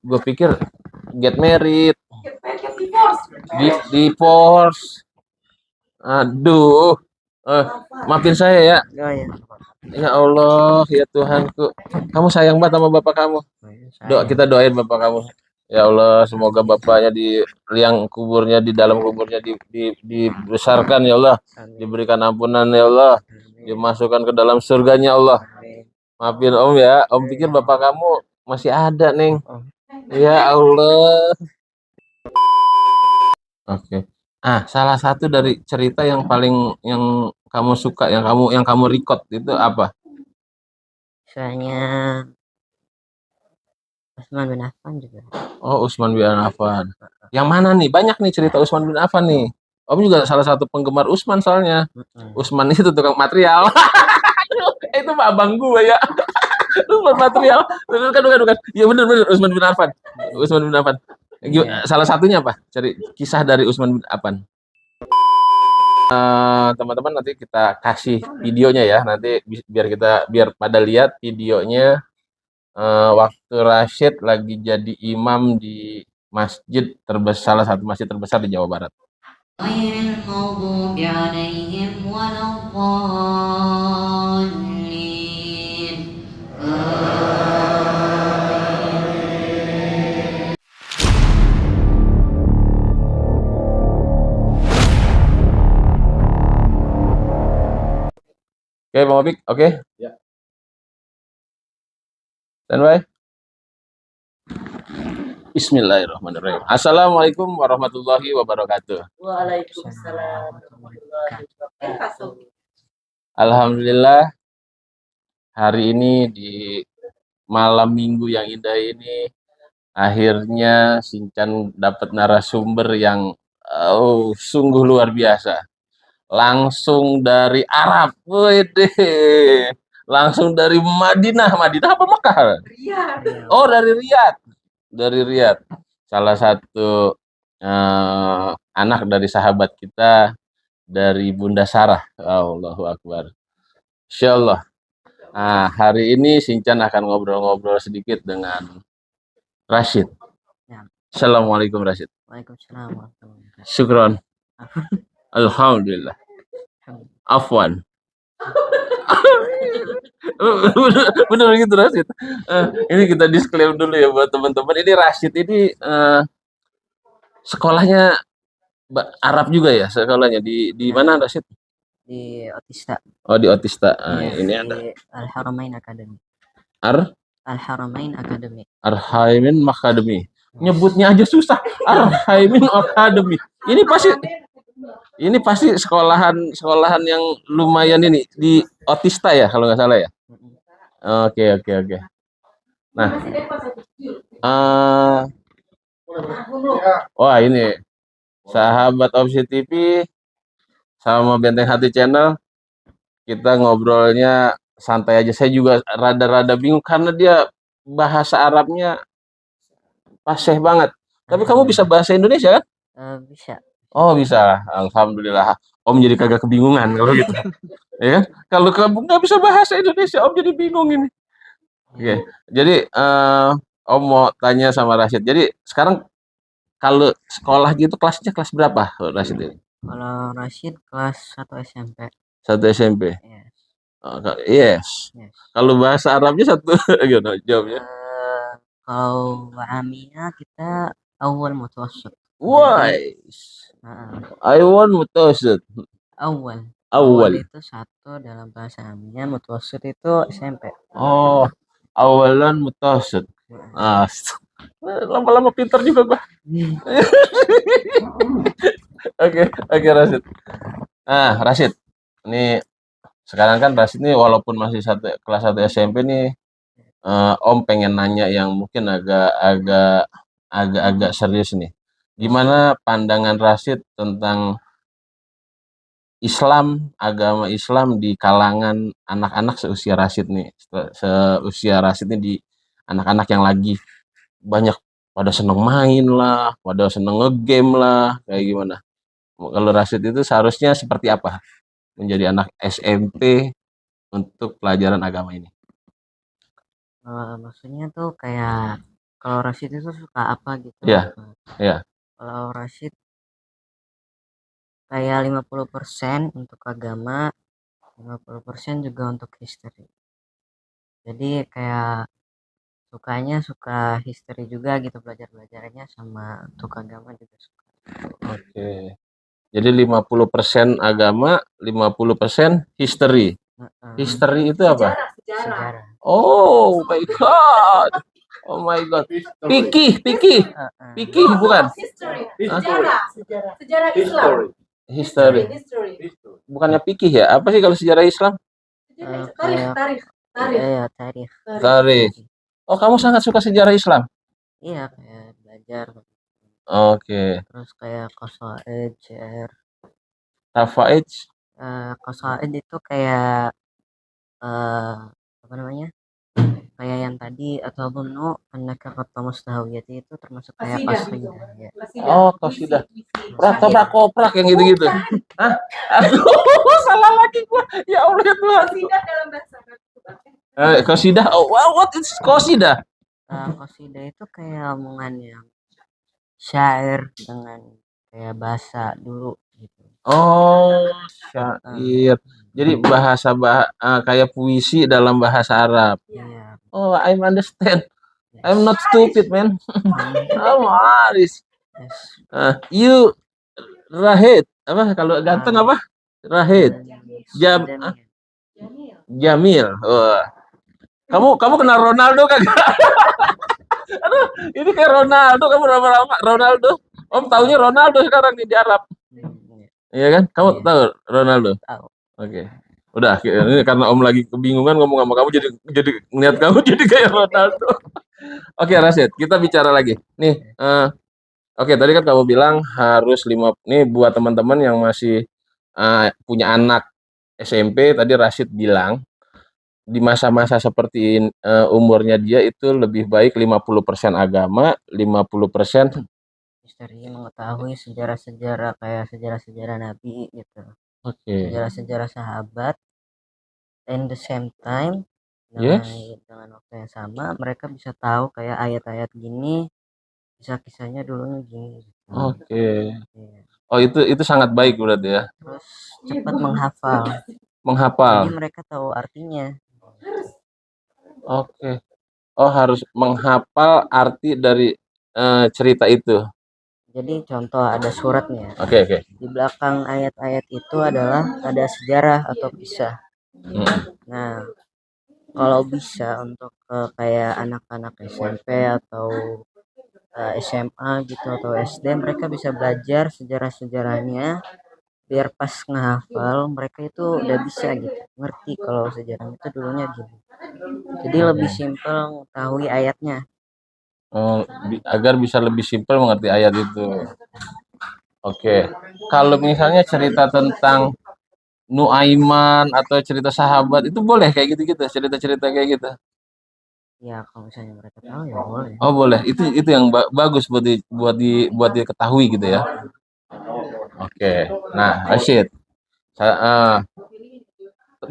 Gue pikir get married, divorce. Aduh, maafin saya ya. Oh ya. Ya Allah, ya Tuhanku. Kamu sayang banget sama bapak kamu. Oh, ya, saya. Kita doain bapak kamu. Ya Allah, semoga bapaknya di liang kuburnya, di dalam kuburnya dibesarkan ya Allah, Amin. diberikan ampunan ya Allah, Amin. dimasukkan ke dalam surganya Allah. Amin. Maafin Om ya, Om pikir bapak kamu masih ada, Neng. Oh. Ya Allah. Oke. Salah satu dari cerita yang paling yang kamu suka, yang kamu record itu apa? Soalnya Utsman bin Affan juga. Oh, Utsman bin Affan. Yang mana nih? Banyak nih cerita Utsman bin Affan nih. Om juga salah satu penggemar Utsman soalnya. Utsman itu tukang material. Itu Pak abang gue ya. Utsman material. Bukan. Iya benar Utsman bin Affan. Utsman bin Affan. Salah satunya apa? Cari kisah dari Utsman bin Affan. Teman-teman nanti kita kasih videonya ya. Nanti biar pada lihat videonya waktu Rashid lagi jadi imam di salah satu masjid terbesar di Jawa Barat. Oke, Bang Opik, oke? Ya. Standby. Bismillahirrahmanirrahim. Assalamualaikum warahmatullahi wabarakatuh. Waalaikumsalam warahmatullahi wabarakatuh. Alhamdulillah, hari ini di malam minggu yang indah ini, akhirnya Sinchan dapat narasumber yang sungguh luar biasa. Langsung dari Arab, wede. Langsung dari Madinah apa Mekah? Riyadh. Oh, dari Riyadh. Salah satu anak dari sahabat kita, dari Bunda Sarah. Allahu Akbar. Insyaallah. Hari ini Sinchan akan ngobrol-ngobrol sedikit dengan Rashid. Ya. Assalamualaikum Rashid. Waalaikumsalam warahmatullahi wabarakatuh. Syukron. Alhamdulillah. Afwan. bener gitu Rashid. Ini kita disclaimer dulu ya buat teman-teman. Ini Rashid ini sekolahnya Arab juga ya sekolahnya di mana Rashid? Di Otista. Oh di Otista. Iya, Ini di ada Al-Haramain Academy. Al-Haramain Academy. Al-Haramain Academy. Nyebutnya aja susah. Al-Haramain Academy. Ini pasti sekolahan yang lumayan ini di Otista ya kalau nggak salah ya. Oke. Nah, wah ini sahabat Opsi TV sama Benteng Hati Channel, kita ngobrolnya santai aja. Saya juga rada-rada bingung karena dia bahasa Arabnya fasih banget. Tapi kamu bisa bahasa Indonesia kan? Bisa. Oh bisa, alhamdulillah. Om jadi kagak kebingungan kalau gitu. Ya kan? Kalau kamu nggak bisa bahasa Indonesia, Om jadi bingung ini. Oke, jadi Om mau tanya sama Rashid. Jadi sekarang kalau sekolah gitu kelasnya kelas berapa Rashid ini? Kalau Rashid kelas 1 SMP. 1 SMP. Yes. Yes. Kalau bahasa Arabnya satu gimana jawabnya? Kalau Amina kita awal mutawassit. Why? I want mutawassit. Awal itu satu dalam bahasa Amina, mutawassit itu SMP. Oh, awalan mutawassit. Lama-lama pintar juga gua. Oke Rashid. Rashid, ini sekarang kan Rashid nih walaupun masih kelas 1 SMP nih, Om pengen nanya yang mungkin agak serius nih. Gimana pandangan Rashid tentang agama Islam di kalangan anak-anak seusia Rashid nih, di anak-anak yang lagi banyak pada seneng main lah, pada seneng ngegame lah, kayak gimana? Kalau Rashid itu seharusnya seperti apa menjadi anak SMP untuk pelajaran agama ini? Maksudnya tuh kayak kalau Rashid itu suka apa gitu. Iya, iya. Kalau Rashid kayak 50% untuk agama, 50% juga untuk history. Jadi kayak suka history juga gitu, belajarnya sama untuk agama juga suka. Oke. Jadi 50% agama, 50% history. History itu apa? Sejarah. Oh my God. Oh my God. Pikih bukan? Sejarah Islam. History. Bukannya pikih ya? Apa sih kalau sejarah Islam? Tarikh. Iya, tarikh. Tarikh. Oh, kamu sangat suka sejarah Islam? Iya, kayak belajar. Oke. Terus kayak qasaid, syair. Tafaij. Qasaid itu kayak apa namanya? Kayak yang tadi atau bunu annaka qatta mustahawiyati itu termasuk kayak qasidah ya. Oh, qasidah. Prak koprak yang gitu-gitu. Hah? Aduh, salah lagi gua. Ya Allah ya Tuhan. Qasidah dalam bahasa Arab. Qasidah. Oh, what is qasidah? Qasidah itu kayak omongan yang syair dengan kayak bahasa dulu gitu. Oh, syair. Jadi kayak puisi dalam bahasa Arab. Iya. Oh, I understand. I'm not stupid, man. I'm Aris. You Rahid. Apa kalau ganteng apa? Rahid. Jamil. Oh. Kamu kenal Ronaldo kagak? Aduh, ini kayak Ronaldo, kamu lama-lama Ronaldo. Om taunya Ronaldo sekarang di Arab. Iya kan? Kamu tahu Ronaldo? Tahu. Oke. Udah, ini karena Om lagi kebingungan ngomong sama kamu jadi ngeliat kamu jadi kayak Ronaldo. Oke, Rasid, kita bicara lagi. Nih, oke, tadi kan kamu bilang harus 5. Nih buat teman-teman yang masih punya anak SMP, tadi Rasid bilang di masa-masa seperti umurnya dia itu lebih baik 50% agama, 50% Misteri mengetahui sejarah-sejarah kayak sejarah-sejarah Nabi gitu. Oke. Sejarah-sejarah sahabat. And the same time Yes. dengan waktu yang sama mereka bisa tahu kayak ayat-ayat gini, kisah-kisahnya dulunya gini. Oke. Iya. Oh, itu sangat baik berarti ya. Terus cepat menghafal. Menghafal. Jadi mereka tahu artinya. Oke. Oh, harus menghafal arti dari cerita itu. Jadi contoh ada suratnya. Oke. Di belakang ayat-ayat itu adalah ada sejarah atau kisah. Nah, kalau bisa untuk kayak anak-anak SMP atau SMA gitu atau SD, mereka bisa belajar sejarah-sejarahnya biar pas ngehafal mereka itu udah bisa gitu, ngerti kalau sejarah itu dulunya gini. Jadi lebih simpel mengetahui ayatnya. Oh, agar bisa lebih simpel mengerti ayat itu. Oke. Kalau misalnya cerita tentang Nuaiman atau cerita sahabat itu boleh kayak gitu-gitu, cerita-cerita kayak gitu. Ya kalau misalnya mereka tahu ya boleh. Oh, boleh. Itu yang bagus buat diketahui gitu ya. Oke. Nah, Rashid.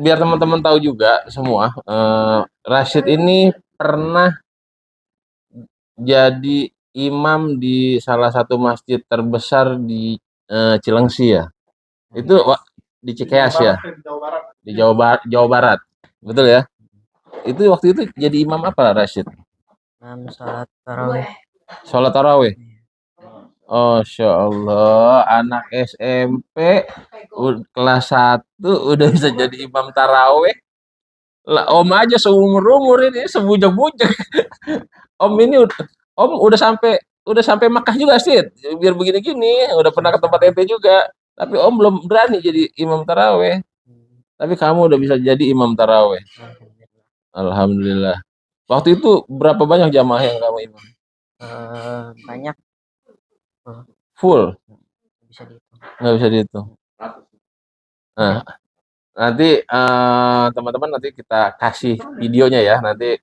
Biar teman-teman tahu juga semua, Rashid ini pernah jadi imam di salah satu masjid terbesar di Cilengsi ya. Itu di Cikeas ya. Di Jawa Barat. Betul ya? Itu waktu itu jadi imam apa Rashid? Salat tarawih. Sholat tarawih. Oh, Masya Allah, anak SMP kelas 1 udah bisa jadi imam tarawih. Lah, Om aja seumur-umur ini sebujak-bujak. Om udah sampai Makkah juga sih. Biar begini-gini, udah pernah ke tempat ente juga. Tapi Om belum berani jadi imam tarawih. Tapi kamu udah bisa jadi imam tarawih. Alhamdulillah. Waktu itu berapa banyak jamaah yang kamu imam? Banyak. Full. Bisa dihitung. Nggak bisa dihitung. Nah, nanti teman-teman nanti kita kasih videonya ya. Nanti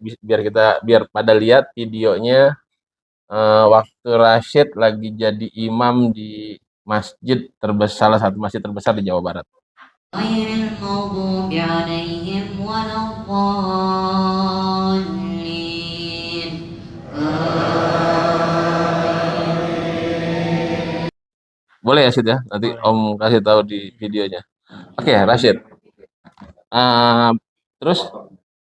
biar pada lihat videonya waktu Rashid lagi jadi imam di salah satu masjid terbesar di Jawa Barat. غير المغضوب عليهم ولا الضالين Boleh ya Sid ya? Nanti Boleh. Om kasih tahu di videonya. Oke, Rashid. Ah, terus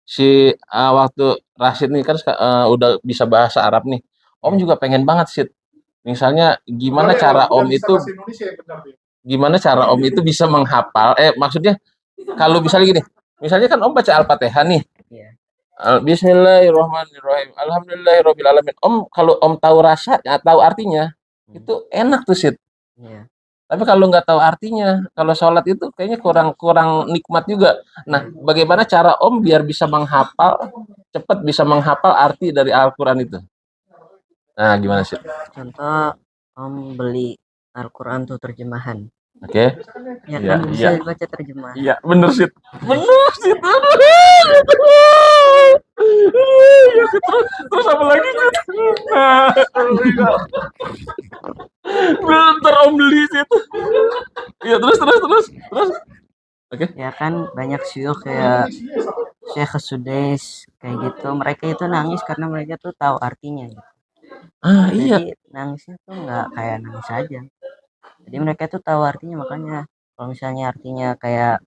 si waktu Rashid nih kan udah bisa bahasa Arab nih. Om Ya. juga pengen banget Sid. Misalnya gimana cara Om itu bisa menghafal maksudnya kalau misalnya gini, misalnya kan Om baca Al-Fatihah nih. Iya. Bismillahirrahmanirrahim. Alhamdulillahirabbil alamin. Om kalau Om tahu rasanya, tahu artinya, itu enak tuh Sid. Iya. Tapi kalau nggak tahu artinya, kalau sholat itu kayaknya kurang kurang nikmat juga. Nah, bagaimana cara Om biar bisa cepat bisa menghafal arti dari Al-Quran itu? Nah, gimana sih? Contoh Om beli Al-Quran tuh terjemahan. Oke. Ya Iya, kan bisa baca terjemahan. Iya, bener sih. Bener sih. Iya, terus apa lagi sih? Nah, ntar Om beli sih. Iya, terus. Oke. Ya kan banyak syuh kayak Syekh Sudais kayak gitu. Mereka itu nangis karena mereka tuh tahu artinya gitu. Iya. Jadi nangisnya tuh nggak kayak nangis aja. Jadi mereka tuh tahu artinya, makanya kalau misalnya artinya kayak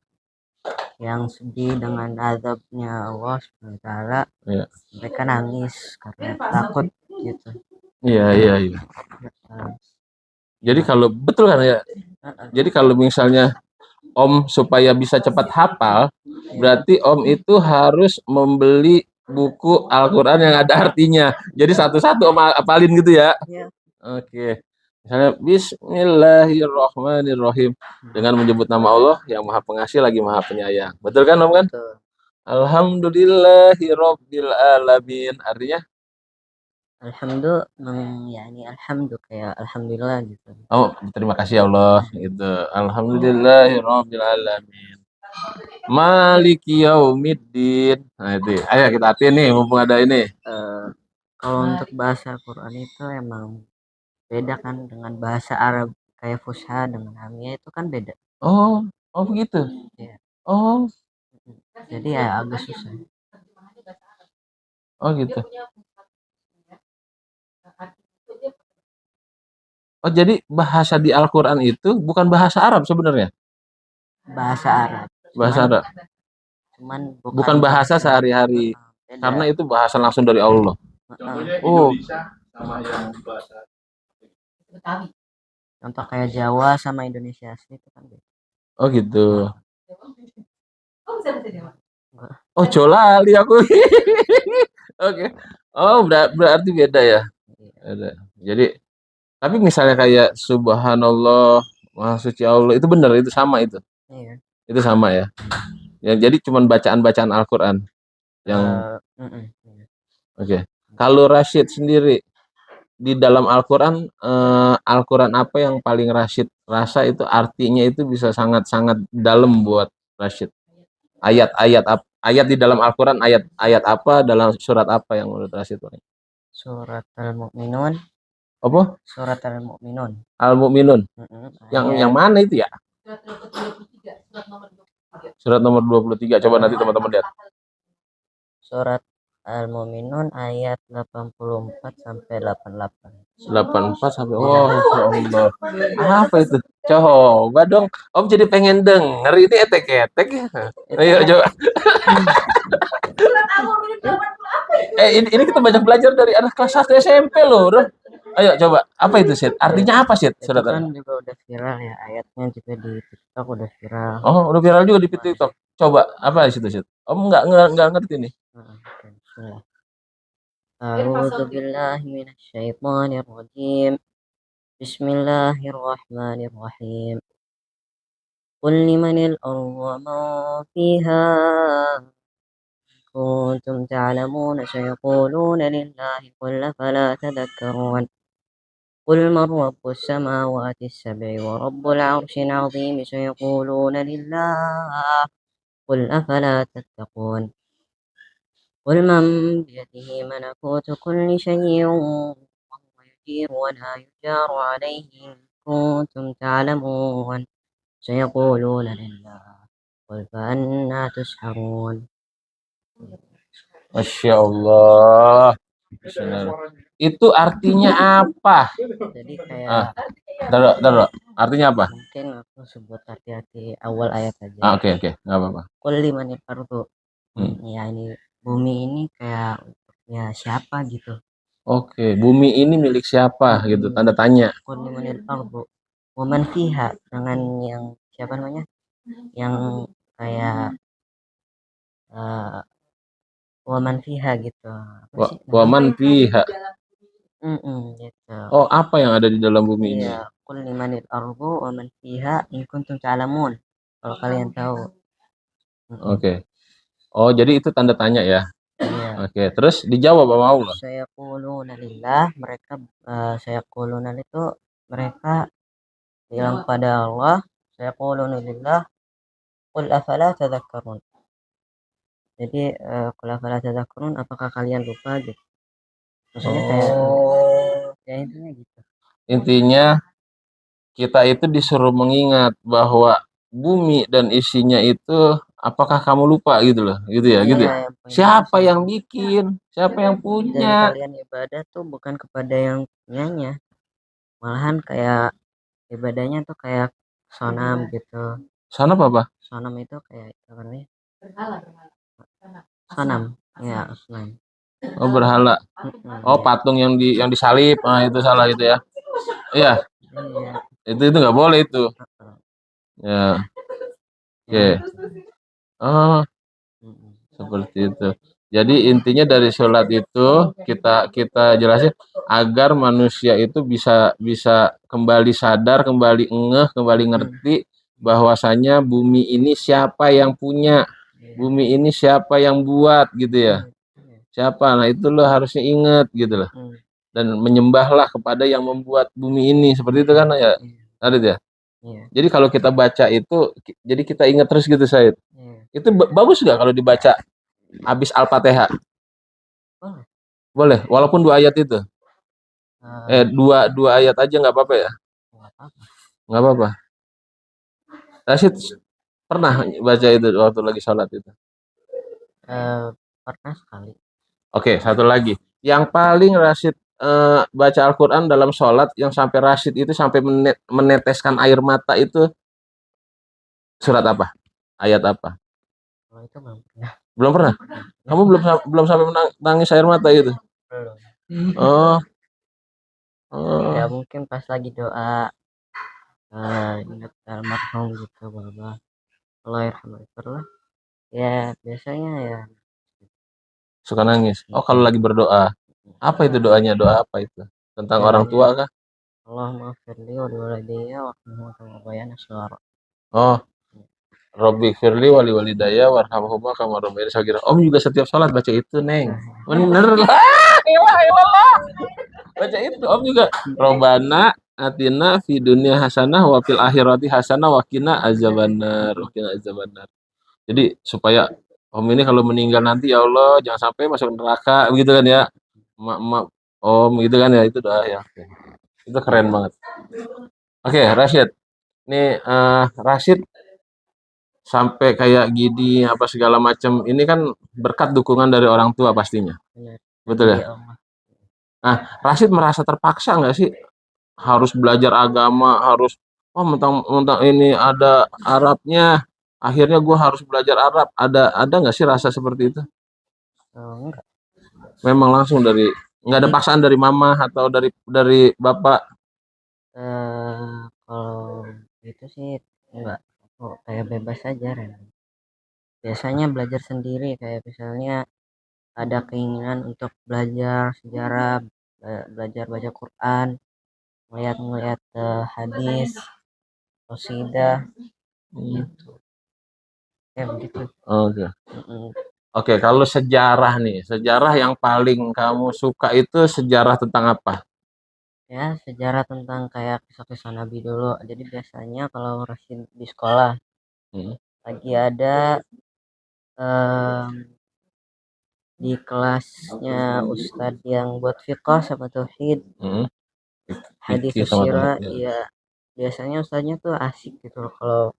yang sedih dengan azabnya Allah Subhanahu wa taala, Iya. mereka nangis karena takut gitu. Iya. Jadi kalau betul kan ya. Jadi kalau misalnya Om supaya bisa cepat hafal, berarti Om itu harus membeli buku Al-Quran yang ada artinya. Jadi satu-satu Om hafalin gitu ya. Iya. Oke. Misalnya Bismillahirrahmanirrahim dengan menyebut nama Allah yang Maha Pengasih lagi Maha Penyayang. Betul kan Om kan? Betul. Alhamdulillahirabbil alamin. Artinya Alhamdulillah kayak alhamdulillah gitu. oh, terima kasih ya Allah gitu. Alhamdulillahirabbil alamin. Maliki yaumiddin. Nah itu. Ayo kita artiin nih mumpung ada ini. Kalau untuk bahasa Quran itu emang beda kan dengan bahasa Arab, kayak Fusha dengan Amiyah itu kan beda. Oh begitu. Ya. Oh Jadi ya agak susah. gitu. Oh jadi bahasa di Al-Quran itu bukan bahasa Arab sebenarnya. Bahasa Arab. Bahasa Arab. Cuman Bukan bahasa sehari-hari. beda. Karena itu bahasa langsung dari Allah. Oh. Contoh kayak Jawa sama Indonesia asli itu kan beda. Oh gitu. Enggak. Oh jolali aku. Oke. Oh berarti beda ya. Beda. Jadi tapi misalnya kayak Subhanallah, Maha Suci Allah itu benar itu sama itu. Iya. Itu sama ya. Ya jadi cuman bacaan-bacaan Al-Qur'an yang Oke. Kalau Rashid sendiri di dalam Al-Qur'an Al-Qur'an apa yang paling Rashid rasa itu artinya itu bisa sangat-sangat dalam buat Rashid? Ayat di dalam Al-Qur'an ayat apa dalam surat apa yang menurut Rashid paling? Surat Al-Mu'minun. Apa? Surat Al-Mu'minun. Al-Mu'minun. Yang mana itu ya? Surat nomor 23. Coba nanti teman-teman lihat. Surat Al-Mu'minun ayat 84 sampai 88. 84 sampai oh Allah. Apa itu? Coba dong. Om jadi pengen denger ini etek-etek ya. Ayo coba. Ini kita banyak belajar dari anak kelas 1 SMP loh, Bro. Ayo coba. Apa itu, Sid? Artinya apa, Sid? Itu kan juga udah viral ya, ayatnya juga di TikTok udah viral. Oh, udah viral juga di TikTok. Coba apa di situ, Sid? Om nggak ngerti nih. Bismillah. A'udzu billahi minasyaitonir rajim. Bismillahirrahmanirrahim. Qul limanil ardu wa man fiha kuntum ta'lamuna sayaquluna lillahi qul afala tadhakkarun. قل من رب السماوات السبع ورب العرش العظيم سيقولون لله قل أفلا تتقون قل من بيده ملكوت كل شيء وهو يجير ولا يجار عليه إن كنتم تعلمون سيقولون لله قل فأنا تسحرون. Masya Allah. Itu artinya apa? Jadi kayak Daro. Artinya apa? Mungkin aku sebut hati-hati awal ayat aja. Oke, nggak apa-apa. Qul limanil ardu. Ya ini bumi ini kayak untuknya siapa gitu. Oke, bumi ini milik siapa gitu, tanda tanya. Qul limanil ardu. Waman fiha, dengan yang siapa namanya? Yang kayak eh waman fiha gitu. Apa sih namanya? Waman fiha. Gitu. Oh, apa yang ada di dalam bumi ini? Iya, qul limanil ardu waman fiha in kuntum ta'lamun. Kalau kalian tahu. Oke. Oh, jadi itu tanda tanya ya. Iya. Oke, terus dijawab sama Allah. Saya quluna lillah, mereka saya quluna itu mereka bilang pada Allah, saya quluna lillah, qul afala tadhakkarun. Jadi qul afala tadhakkarun, apakah kalian lupa gitu. Maksudnya kayak ya intinya gitu. Intinya kita itu disuruh mengingat bahwa bumi dan isinya itu apakah kamu lupa gitu loh, gitu ya, gitu ya. Iya, yang paling Siapa dasar. yang bikin? Siapa yang Dan punya? kalian ibadah tuh bukan kepada yang punyanya, malahan kayak ibadahnya tuh kayak sonam gitu. Sana apa? Sonam itu kayak apa namanya? Sonam, ya asnam. Oh, berhala. Oh, Iya. patung yang disalib. Ah, itu salah itu ya. Iya, Iya. itu nggak boleh itu. Ya, oke. Ya. Oh, seperti itu. Jadi intinya dari sholat itu kita kita jelasin agar manusia itu bisa bisa kembali sadar, kembali ngeh, kembali ngerti bahwasanya bumi ini siapa yang punya, bumi ini siapa yang buat gitu ya. Siapa? Nah itu lo harusnya ingat gitu loh. Dan menyembahlah kepada yang membuat bumi ini seperti itu kan ya, Adit ya. Iya. Jadi kalau kita baca itu, jadi kita ingat terus gitu Said. Iya. Itu bagus nggak kalau dibaca habis Al-Fatihah? Boleh. Boleh, walaupun 2 ayat itu. Dua ayat aja nggak apa-apa ya? Nggak apa-apa. Nggak apa-apa. Rashid pernah baca itu waktu lagi sholat itu. Pernah sekali. Oke, satu lagi. Yang paling Rashid baca Al-Quran dalam sholat yang sampai Rashid itu sampai meneteskan air mata itu surat apa? Ayat apa? Kalau itu belum pernah. Belum pernah? Kamu belum sampai menangis air mata itu? Belum. Oh, Ya oh. mungkin pas lagi doa ingat almarhum gitu Baba. Allah yarhamah. Ya biasanya ya Suka nangis. Oh, kalau lagi berdoa. Apa itu doanya? Doa apa itu? Tentang orang tua doanya kah? Allahumma firli wa liwalidayya warhamhuma kama rabbayani shaghira. Oh, Robbi firli wali walidayya warhamhuma kama rabbayani shaghira. Om juga setiap sholat baca itu, Neng. Bener lah. Elah. Baca itu Om juga. Robbana atina fi dunya hasanah wa fil akhirati hasanah wa qina azabannar. Wa qina azabannar. Jadi supaya Om ini kalau meninggal nanti ya Allah jangan sampai masuk neraka begitu kan ya. Mak Om gitu kan ya itu doa ya. Itu keren banget. Oke, Rashid. Nih Rashid sampai kayak gini apa segala macam ini kan berkat dukungan dari orang tua pastinya. Benar. Betul ya? Dari Allah. Nah, Rashid merasa terpaksa nggak sih harus belajar agama, harus oh mentang ini ada Arabnya, akhirnya gue harus belajar Arab. Ada nggak sih rasa seperti itu? Enggak. Memang langsung dari nggak ada paksaan dari mama atau dari bapak. Kalau itu sih enggak. Oh, kayak bebas aja Ren. Biasanya belajar sendiri kayak misalnya ada keinginan untuk belajar sejarah, belajar baca Quran, ngeliat-ngeliat hadis, qasidah gitu. Ya begitu. Oke. Mm-mm. Oke, kalau sejarah nih, sejarah yang paling kamu suka itu sejarah tentang apa? Ya sejarah tentang kayak kisah-kisah Nabi dulu. Jadi biasanya kalau Rasid di sekolah Hmm. lagi ada em, di kelasnya Ustadz yang buat fiqh sama tauhid, Hmm. hadis Fikih sama sirah, tauhid ya. ya biasanya ustadznya tuh asik gitu loh kalau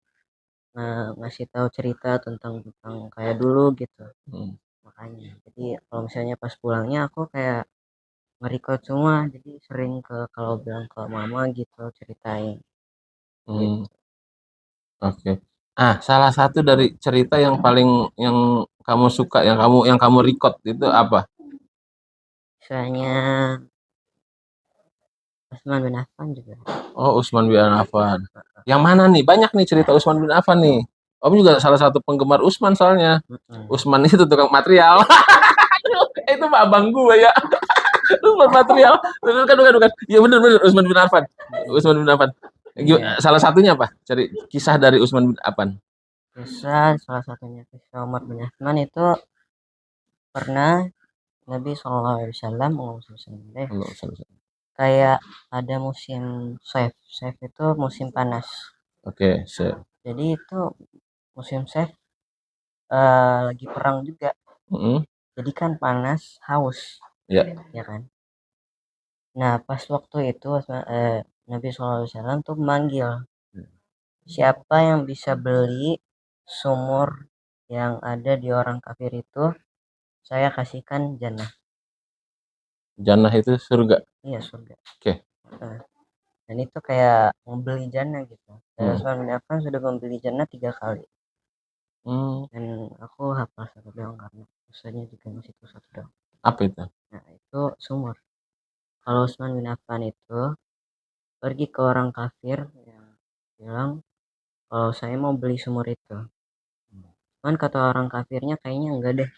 ngasih tahu cerita tentang tentang kayak dulu gitu. Hmm. Makanya jadi kalau misalnya pas pulangnya aku kayak nge-record semua, jadi sering kalau bilang ke mama gitu ceritain. Hmm, oke. Salah satu dari cerita yang yang kamu suka, yang kamu record itu apa? Misalnya Utsman bin Affan juga. Oh, Utsman bin Affan. Yang mana nih? Banyak nih cerita Utsman bin Affan nih. Om juga salah satu penggemar Utsman soalnya. Utsman itu tukang material. Itu mah abang gue ya. Utsman material. Bukan. Ya benar benar Utsman bin Affan. Utsman bin Affan. Iya. Salah satunya apa? Cari kisah dari Utsman bin Affan. Kisah salah satunya kisah Umar bin Utsman itu pernah Nabi SAW deh, kayak ada musim Saif itu musim panas. Oke, Jadi itu musim Saif lagi perang juga. Jadi kan panas, haus, ya. ya kan. Nah pas waktu itu Nabi SAW tuh manggil, siapa yang bisa beli sumur yang ada di orang kafir itu, saya kasihkan jannah. Jannah itu surga. Iya, surga. Oke. Nah, dan itu kayak membeli jannah gitu. Dan Utsman bin Affan sudah membeli jannah 3 kali. Dan aku hafal satu doang karena usahanya juga masih itu satu doang. Apa itu? Nah itu sumur. Kalau Utsman bin Affan itu pergi ke orang kafir yang bilang kalau saya mau beli sumur itu. Cuman kata orang kafirnya kayaknya enggak deh.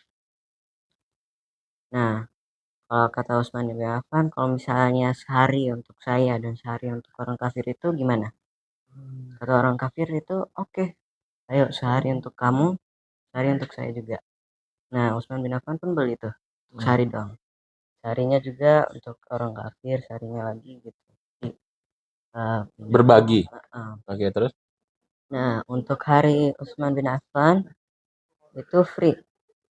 Nah kalau kata Utsman bin Affan, kalau misalnya sehari untuk saya dan sehari untuk orang kafir itu gimana? Kata orang kafir itu oke, ayo sehari untuk kamu, sehari untuk saya juga. Nah Utsman bin Affan pun beli tuh untuk sehari doang. Seharinya juga untuk orang kafir, seharinya lagi gitu. Jadi, Berbagi. Oke, terus? Nah untuk hari Utsman bin Affan itu free,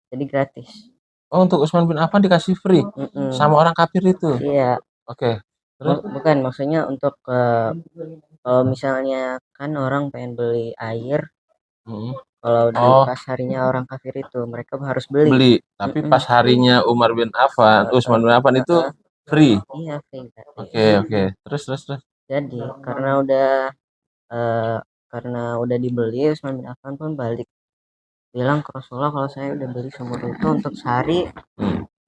jadi gratis. Oh, untuk Utsman bin Affan dikasih free sama orang kafir itu. Iya. Oke. Terus? Bukan, maksudnya untuk kalau misalnya kan orang pengen beli air, kalau di pas harinya orang kafir itu mereka harus beli. Tapi pas harinya Utsman bin Affan itu free. Iya, free gratis. Oke. Terus. Jadi karena udah dibeli, Utsman bin Affan pun balik bilang ke Rasulullah kalau saya udah beli sumur itu untuk sehari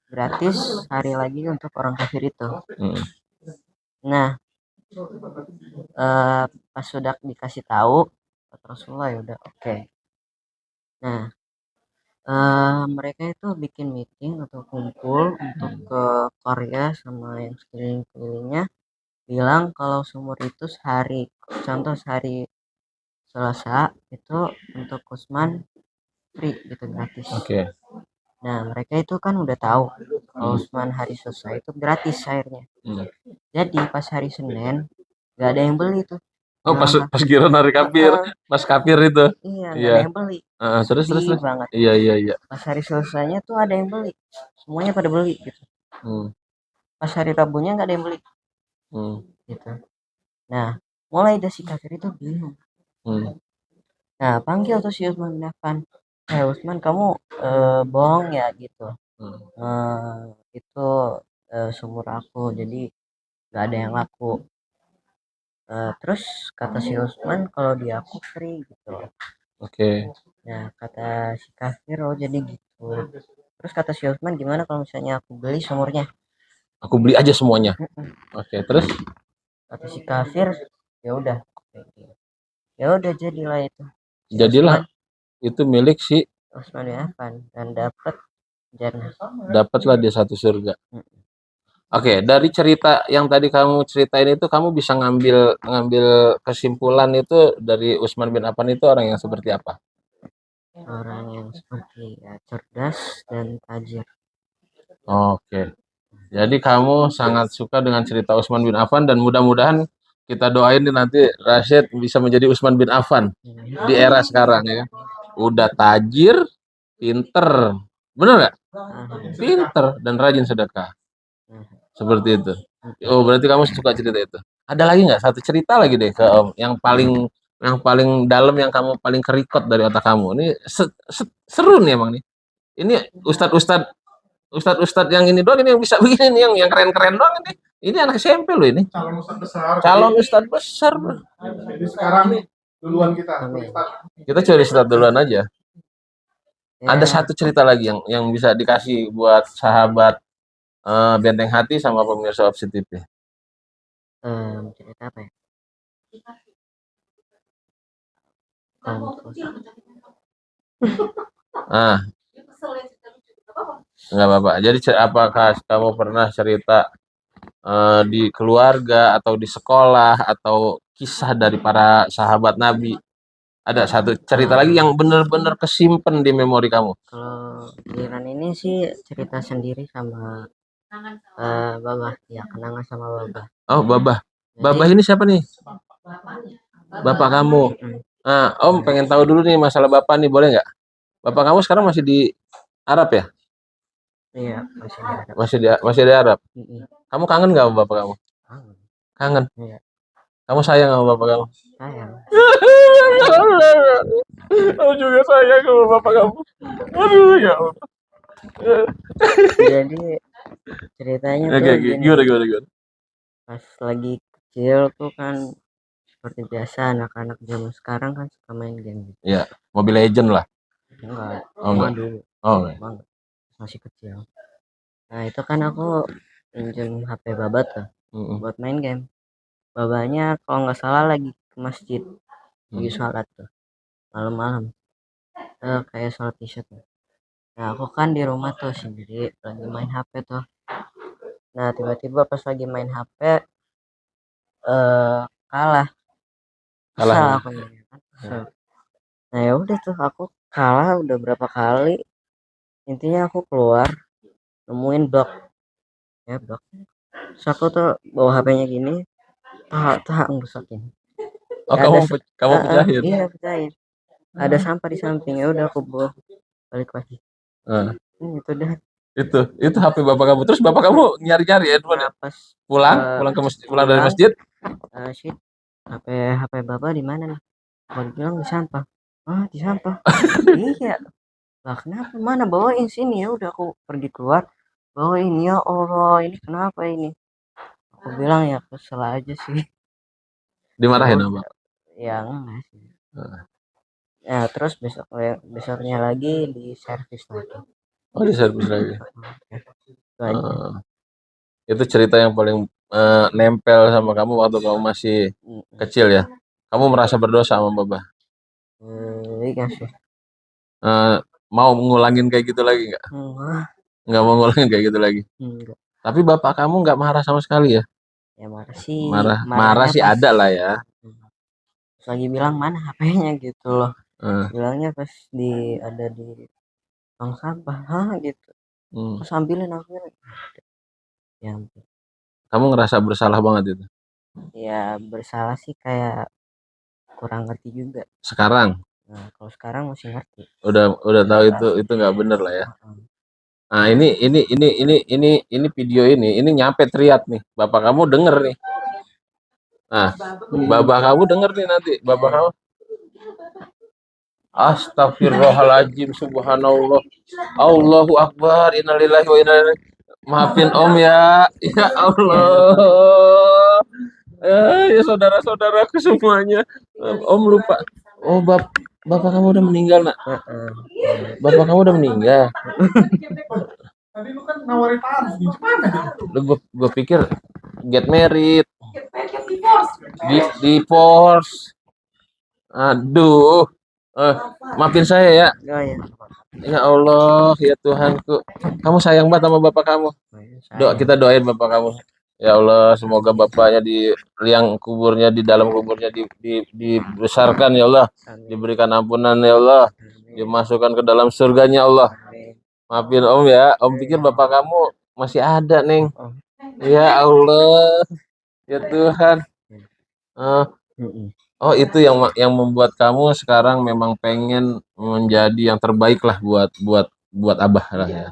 gratis, hari lagi untuk orang kafir itu. Nah pas sudah dikasih tahu Rasulullah ya udah oke. Nah mereka itu bikin meeting atau kumpul untuk ke Korea sama yang sekeliling-kelilingnya, bilang kalau sumur itu contoh sehari Selasa itu untuk Utsman free gitu, gratis. Nah mereka itu kan udah tahu kalau Utsman hari Selasa itu gratis airnya. Jadi pas hari Senin nggak ada yang beli tuh. Oh, pas kira hari kafir, pas kafir itu. Iya, nggak ada yang beli. Terus. Banget. Iya. Pas hari Selasanya tuh ada yang beli, semuanya pada beli gitu. Pas hari Rabunya nggak ada yang beli. Gitu. Nah mulai dari si kafir itu bingung. Nah panggil tuh si Utsman bin Affan, Utsman kamu bohong ya gitu. Itu sumur aku, jadi nggak ada yang laku. Terus kata si Utsman kalau dia aku free gitu. Oke. Nah kata si kafir, oh jadi gitu. Terus kata si Utsman, gimana kalau misalnya aku beli sumurnya? Aku beli aja semuanya. Oke, terus? Kata si kafir, ya udah jadilah itu. Jadilah itu milik si Utsman bin Affan dan dapat jannah. Dapatlah dia satu surga. Oke, dari cerita yang tadi kamu ceritain itu kamu bisa ngambil kesimpulan itu dari Utsman bin Affan itu orang yang seperti apa? Orang yang seperti cerdas dan tajir. Oke. Jadi kamu sangat suka dengan cerita Utsman bin Affan dan mudah-mudahan kita doain nih nanti Rashid bisa menjadi Utsman bin Affan di era sekarang ya. Udah tajir, pinter. Bener nggak? Pinter dan rajin sedekah. Seperti itu. Oh, berarti kamu suka cerita itu. Ada lagi nggak satu cerita lagi deh ke Om yang paling dalam, yang kamu paling kerikot dari otak kamu. Ini seru nih emang nih. Ini Ustadz yang ini doang ini yang bisa begini nih, yang keren-keren doang ini. Ini anak SMP loh ini. Calon ustadz besar. Calon ustadz besar, bro. Jadi sekarang duluan kita. Amin. Kita cari ustadz duluan aja. Ya, Ada satu cerita lagi yang bisa dikasih buat sahabat Benteng Hati sama pemirsa Opsi TV. cerita apa ya? Kalau Ah, nggak apa-apa. Jadi apakah kamu pernah cerita di keluarga atau di sekolah atau kisah dari para sahabat Nabi? Ada satu cerita lagi yang benar-benar kesimpan di memori kamu. kalau giliran ini sih cerita sendiri sama Babah, ya kenangan sama Babah. Oh, Babah. Jadi, Babah ini siapa nih? Bapak kamu. Nah, Om pengen tahu dulu nih masalah Bapak nih, boleh nggak? Bapak kamu sekarang masih di Arab ya? iya masih ada. Masih di Arab. Kamu kangen nggak sama Bapak kamu? Kangen. Iya. Kamu sayang sama Bapak kamu? Sayang. Aku juga sayang sama Bapak kamu. Aduh, ya Allah. Jadi ceritanya tuh gini, Gimana? pas lagi kecil tuh kan seperti biasa anak-anak zaman sekarang kan suka main game gitu. Iya, Mobile Legend lah. Enggak, Oh, enggak. dulu Oh, enggak. banget masih kecil. Nah itu kan aku pinjam HP Baba tuh buat main game. Babanya kalau nggak salah lagi ke masjid, lagi sholat tuh malam-malam, kayak sholat isya tuh. Nah aku kan di rumah tuh sendiri lagi main HP tuh. Nah tiba-tiba pas lagi main HP kalah Kalah. aku nih, kan. Nah ya udah tuh aku kalah udah berapa kali, intinya aku keluar nemuin blok, ya blok. Terus aku tuh bawa HP-nya gini, tak ngerusakin. Oh, kamu pecahin. Iya pecahin. Ada sampah di samping, ya udah aku bawa balik lagi. Itu dah. Itu HP Bapak kamu. Terus Bapak kamu nyari-nyari ya, Pas pulang dari masjid. Shit, HP Bapak di mana nih? Baru bilang di sampah. Di sampah. Iya. Lah kenapa? Mana bawain sini, ya udah aku pergi keluar. Bawain, ya Allah, ini kenapa ini? Aku bilang ya kesel aja sih. Dimarahin sama Bapak? Ya enggak sih. Ya terus besoknya lagi di servis lagi. Oh, di servis lagi. Itu aja. Itu cerita yang paling nempel sama kamu waktu kamu masih kecil ya. Kamu merasa berdosa sama Bapak? Iya sih. Mau ngulangin kayak gitu lagi nggak? Nggak mau ngulangin kayak gitu lagi. Enggak. Tapi Bapak kamu nggak marah sama sekali ya? Ya marah sih. Marah sih ada lah ya. Terus lagi bilang mana HP-nya gitu loh. Bilangnya pas ada di tong sampah, gitu. Terus ambilin aku. Ya ampun. Kamu ngerasa bersalah banget itu? Ya bersalah sih, kayak kurang ngerti juga. Sekarang? Nah, kalau sekarang masih ngerti. Udah tahu itu nggak bener lah ya. Nah, ini video ini nyampe Triat nih. Bapak kamu denger nih. Nah, Bapak kamu denger nih nanti. Bapak kamu. Astagfirullahaladzim, subhanallah. Allahu Akbar, innalillahi wa inna ilaihi. Maafin Om ya. Ya Allah. Ya saudara-saudaraku semuanya. Om lupa. Oh, Bapak kamu udah meninggal, Nak. Bapak kamu udah meninggal. Tadi lu kan nawarin taruh di mana? Gue pikir get married. Divorce. Aduh. Maafin saya ya. Ya Allah, ya Tuhanku. Kamu sayang banget sama bapak kamu. Kita doain bapak kamu. Ya Allah, semoga bapaknya di liang kuburnya, di dalam kuburnya dibesarkan ya Allah. Diberikan ampunan ya Allah. Dimasukkan ke dalam surganya Allah. Maafin Om ya. Om pikir bapak kamu masih ada, Neng. Ya Allah. Ya Tuhan. Oh, itu yang membuat kamu sekarang memang pengen menjadi yang terbaik lah buat Abah lah ya.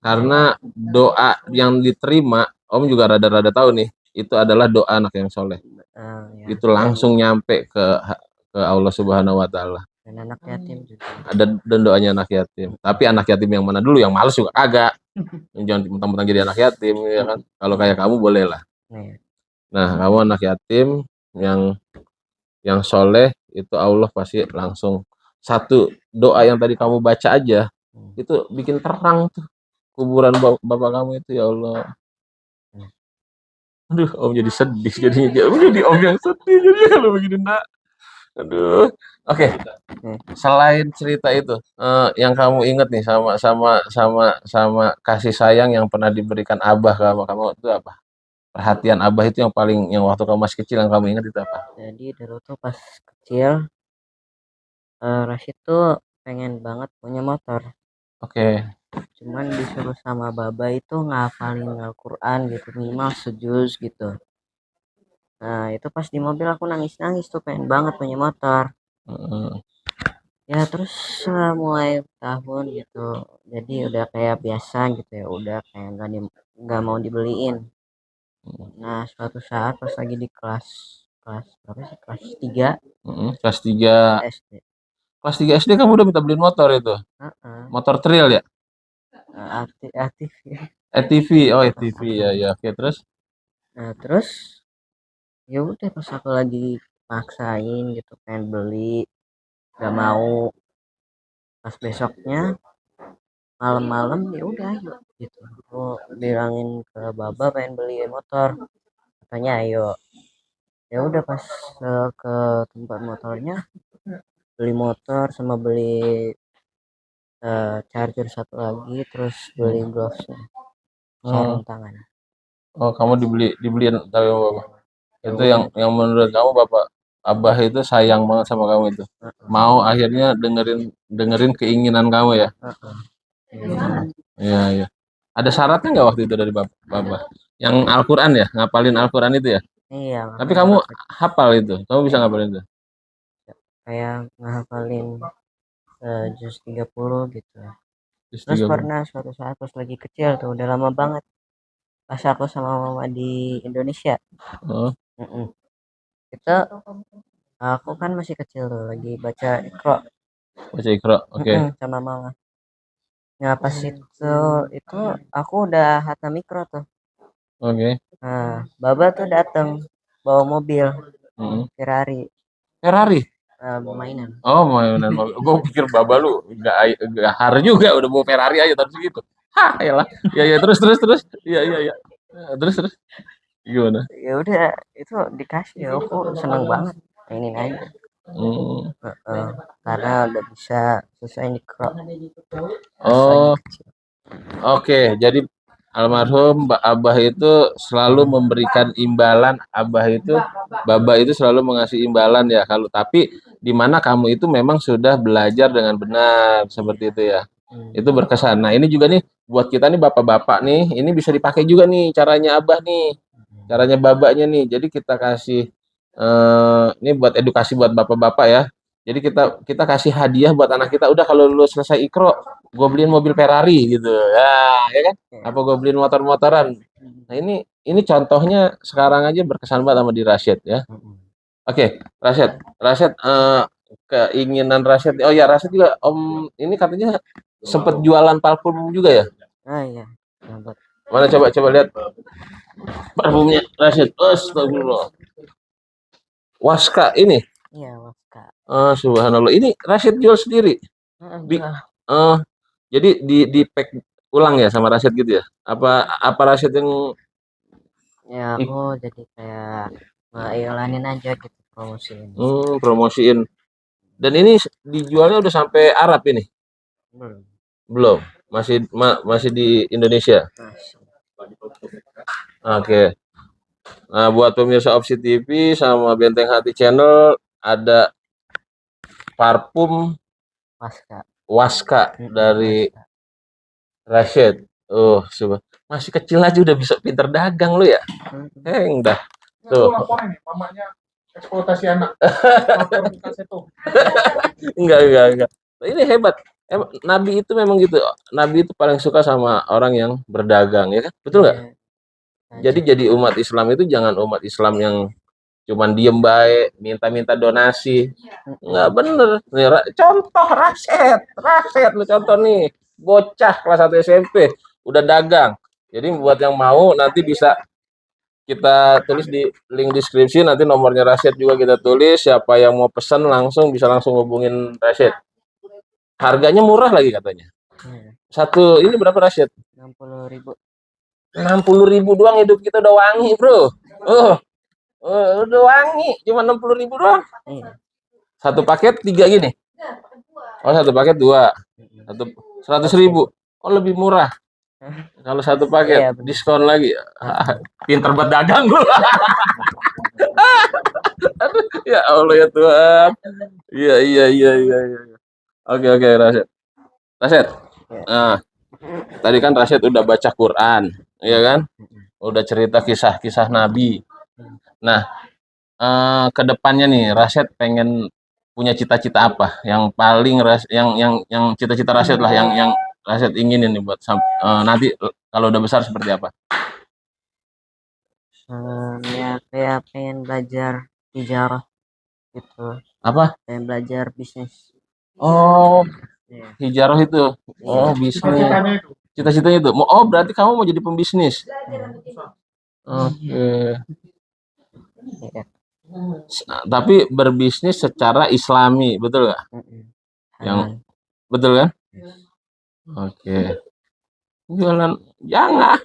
Karena doa yang diterima, Om juga rada-rada tahu nih, itu adalah doa anak yang soleh. Itu langsung nyampe ke Allah Subhanahu wa Ta'ala. dan anak yatim juga. Ada dan doanya anak yatim. Tapi anak yatim yang mana dulu? Yang males juga kagak. Jangan mentang-mentang jadi anak yatim ya kan. Kalau kayak kamu boleh lah. Nih, Nah, kamu anak yatim yang soleh itu Allah pasti langsung satu doa yang tadi kamu baca aja itu bikin terang tuh kuburan bapak kamu itu ya Allah. Aduh, Om jadi sedih jadinya. Om jadi Om yang sedih jadi kalau begini nak. Aduh. Oke. Selain cerita itu, yang kamu ingat nih sama kasih sayang yang pernah diberikan Abah sama kamu itu apa? Perhatian Abah itu yang waktu kamu masih kecil yang kamu ingat itu apa? jadi dulu tuh pas kecil Rashid tuh pengen banget punya motor, Oke. cuman disuruh sama baba itu ngafalin Al-Quran gitu minimal sejuz gitu. Nah itu pas di mobil aku nangis-nangis tuh pengen banget punya motor. Heeh. Ya terus mulai tahun gitu jadi udah kayak biasa gitu ya, udah kayak nggak mau dibeliin. Nah suatu saat pas lagi di kelas kelas berapa sih, kelas 3 Kelas 3 SD. kelas 3 SD kamu udah minta beliin motor itu. Heeh. Motor trail ya? Aktif ya. ATV. Oh, ATV ya ya. Oke, terus Nah terus ya udah pas aku lagi maksain gitu pengen beli, gak mau. Pas besoknya malam-malam ya udah ayo gitu aku bilangin ke baba pengen beli motor, katanya ayo. Ya udah pas ke tempat motornya beli motor sama beli charger satu lagi, terus beli glovesnya, sarung oh, tangan. kamu dibeliin tapi sama bapak. Ya Itu udah. yang menurut kamu bapak Abah itu sayang banget sama kamu itu. Heeh, Mau akhirnya dengerin dengerin keinginan kamu ya. heeh. Iya. Iya, iya. Ada syaratnya nggak waktu itu dari bapak? Yang Al-Quran ya, ngapalin Al-Quran itu ya. Iya Tapi ngapalin kamu pakai hafal itu, kamu bisa ngapalin itu. kayak ngapalin juz 30 gitu. Terus Terus 30. pernah suatu saat pas lagi kecil tuh udah lama banget pas aku sama mama di Indonesia. Oh, Mm-mm. Kita aku kan masih kecil tuh lagi baca Iqra. baca Iqra. Oke. Mm-mm, sama mama. Nah pas itu aku udah hatam Iqra tuh. Oke. Nah baba tuh dateng bawa mobil Mm-mm. Ferrari, Ferrari. mainan. Oh, mainan mobil. Gue pikir baba lu nggak har juga udah bawa Ferrari aja terus gitu. Hah, ya. Ya ya terus. Iya iya iya. Terus gimana? Ya udah itu dikasih ya aku seneng banget mainin aja. Hmm. Heeh, karena udah bisa selesai Iqra pas lagi Oh, kecil. oke. Jadi almarhum Mbak Abah itu selalu memberikan imbalan, Baba itu selalu mengasih imbalan ya. Kalau tapi di mana kamu itu memang sudah belajar dengan benar seperti itu ya. Itu berkesan. Nah, ini juga nih buat kita nih bapak-bapak nih, ini bisa dipakai juga nih caranya Abah nih. Caranya babanya nih. Jadi kita kasih ini buat edukasi buat bapak-bapak ya. Jadi kita kita kasih hadiah buat anak kita. Udah kalau lu selesai ikro, gue beliin mobil Ferrari gitu. Ya kan? Apa gue beliin motor-motoran. Nah, ini contohnya sekarang aja berkesan banget sama di Rashid ya. Oke, Rashid keinginan Rashid. Oh ya, Rashid juga Om ini katanya sempet jualan parfum juga ya. Ah iya, dapat. Mana coba lihat parfumnya Rashid. Astagfirullah. Waska ini. Iya, Waska. Subhanallah. Ini Rashid jual sendiri. Bi Jual. eh jadi di pack ulang ya sama Rashid gitu ya? Apa Rashid yang Ya aku jadi kayak ngeiklanin aja gitu promosiin. promosiin? Dan ini dijualnya udah sampai Arab ini? Belum. Belum. Masih di Indonesia. Masih. Oke. Nah, buat pemirsa Opsi TV sama Benteng Hati Channel ada parfum Waska. Waska dari Waska. Rashid. Masih kecil aja udah bisa pinter dagang lu ya. Dah. Tuh. Tuh. Laporin nih, mamanya eksploitasi anak. Lapor ke situ. Enggak. Ini hebat. Nabi itu memang gitu. Nabi itu paling suka sama orang yang berdagang ya kan? Betul nggak? Iya. Jadi umat Islam itu jangan umat Islam yang cuman diem baik, minta-minta donasi. Nggak bener. Nih, contoh Raset lu contoh nih. Bocah kelas 1 SMP udah dagang. Jadi buat yang mau nanti bisa kita tulis di link deskripsi, nanti nomornya Rasyid juga kita tulis. Siapa yang mau pesan bisa langsung hubungin Rasyid. Harganya murah lagi katanya. Satu ini berapa Rasyid? 60.000. 60.000 doang, hidup kita udah wangi, bro. Udah wangi, cuma 60.000 doang. Satu paket 3 gini. Oh, satu paket 2. 100.000. Oh, lebih murah. Kalau satu paket, Iya, bener. diskon lagi. Pinter buat dagang lu. Aduh, ya Allah ya Tuhan. Iya. Oke, Rasyid. Nah, tadi kan Rasyid udah baca Quran, ya kan? Udah cerita kisah-kisah Nabi. Nah, ke depannya nih, Rasyid pengen punya cita-cita apa? Yang paling yang cita-cita Rasyid lah, yang Rasyid inginin nih buat nanti kalau udah besar seperti apa? Ya kayak pengen belajar tijarah gitu. Apa? Pengen belajar bisnis. Oh, Iya. hijarah itu. Oh, bisnis. Cita-citanya itu. Cita-citanya itu. Oh, berarti kamu mau jadi pembisnis. Oke. Iya. Tapi berbisnis secara Islami, betul nggak? Yang betul kan? Oke. Jualan jangan.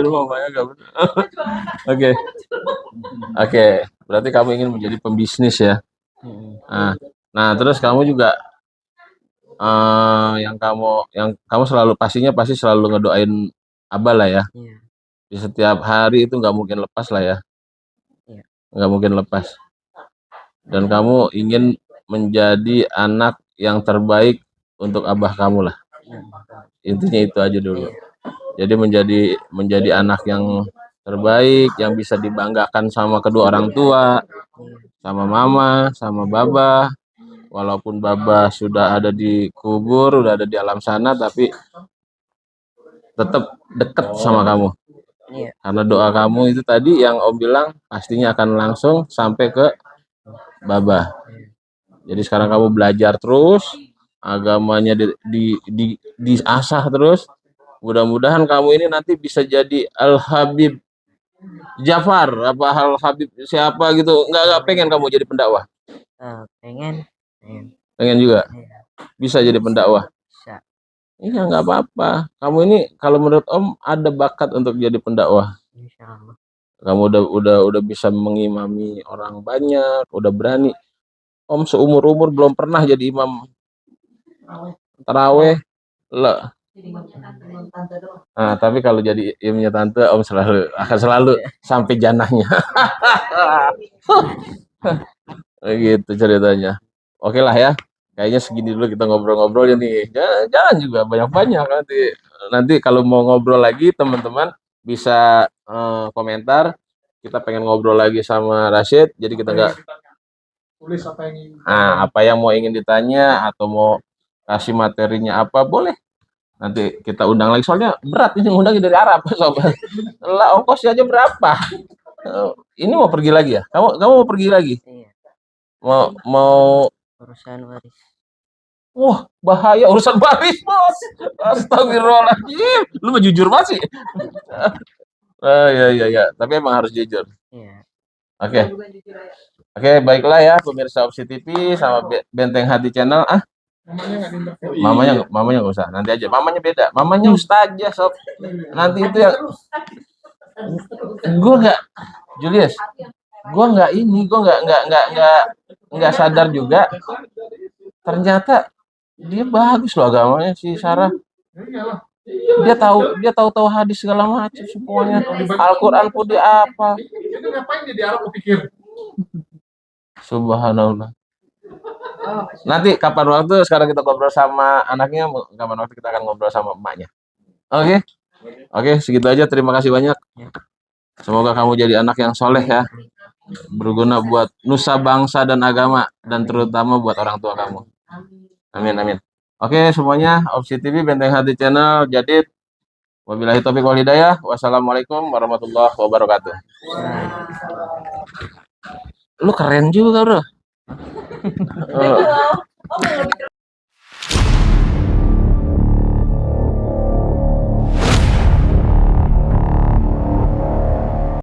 Mamanya nggak betul. Oke. Berarti kamu ingin menjadi pembisnis ya. Nah, terus kamu juga yang kamu pasti selalu ngedoain Abah lah ya. Iya. Di setiap hari itu nggak mungkin lepas lah ya. Iya. Nggak mungkin lepas. Dan kamu ingin menjadi anak yang terbaik untuk Abah kamu lah. Intinya itu aja dulu. Jadi menjadi anak yang terbaik, yang bisa dibanggakan sama kedua orang tua, sama mama, sama baba. Walaupun baba sudah ada di kubur, udah ada di alam sana, tapi tetap dekat sama kamu. Iya. Karena doa kamu itu tadi yang Om bilang pastinya akan langsung sampai ke baba. Jadi sekarang kamu belajar terus, agamanya diasah terus. Mudah-mudahan kamu ini nanti bisa jadi Al-Habib Jafar, apa Al-Habib siapa gitu. Enggak pengen kamu jadi pendakwah. Pengen. Pengen juga. Bisa jadi pendakwah. Bisa. Iya, nggak apa-apa. Kamu ini kalau menurut Om ada bakat untuk jadi pendakwah. Insyaallah. Kamu udah bisa mengimami orang banyak, udah berani. Om seumur-umur belum pernah jadi imam taraweh. Lah. Nah, tapi kalau jadi imamnya tante, Om akan selalu sampai janahnya. Gitu ceritanya. Oke lah ya. Kayaknya segini dulu kita ngobrol-ngobrol ya nih. Jangan juga banyak-banyak nanti kalau mau ngobrol lagi teman-teman bisa komentar. Kita pengen ngobrol lagi sama Rasyid. Jadi kita nggak Tulis apa yang ingin. apa yang mau ingin ditanya atau mau kasih materinya apa boleh. Nanti kita undang lagi. Soalnya berat ini ngundangnya dari Arab, sobat. Lah ongkosnya aja berapa? Ini mau pergi lagi ya? Kamu mau pergi lagi? Iya. Mau Urusan waris. wah, bahaya urusan waris, Bos. Astagfirullahaladzim. Lu mah jujur banget sih. Iya. Tapi emang harus jujur. Iya. Oke, baiklah ya pemirsa Opsi TV sama Benteng Hati Channel. Namanya nggak diinterview. Mamanya nggak usah. Nanti aja. Mamanya beda. Mamanya ustazah, sob. Nanti itu yang gue nggak Julius. Gue nggak sadar juga. Ternyata dia bagus loh agamanya si Sarah. Iyalah. Dia tahu hadis segala macam semuanya. Al-Qur'an pun dia apa. Ini ngapain dia di Arab kepikir? Subhanallah. Nanti kapan waktu sekarang kita ngobrol sama anaknya, kapan waktu kita akan ngobrol sama emaknya. Oke, segitu aja. Terima kasih banyak. Semoga kamu jadi anak yang soleh ya. Berguna buat nusa bangsa dan agama dan terutama buat orang tua kamu. Amin. Oke semuanya, Opsi TV Benteng Hati Channel. Jadi Wabillahi taufiq wal hidayah. Wassalamualaikum warahmatullahi wabarakatuh. Lu keren juga, Bro. Thank you, Lau. Oh, lebih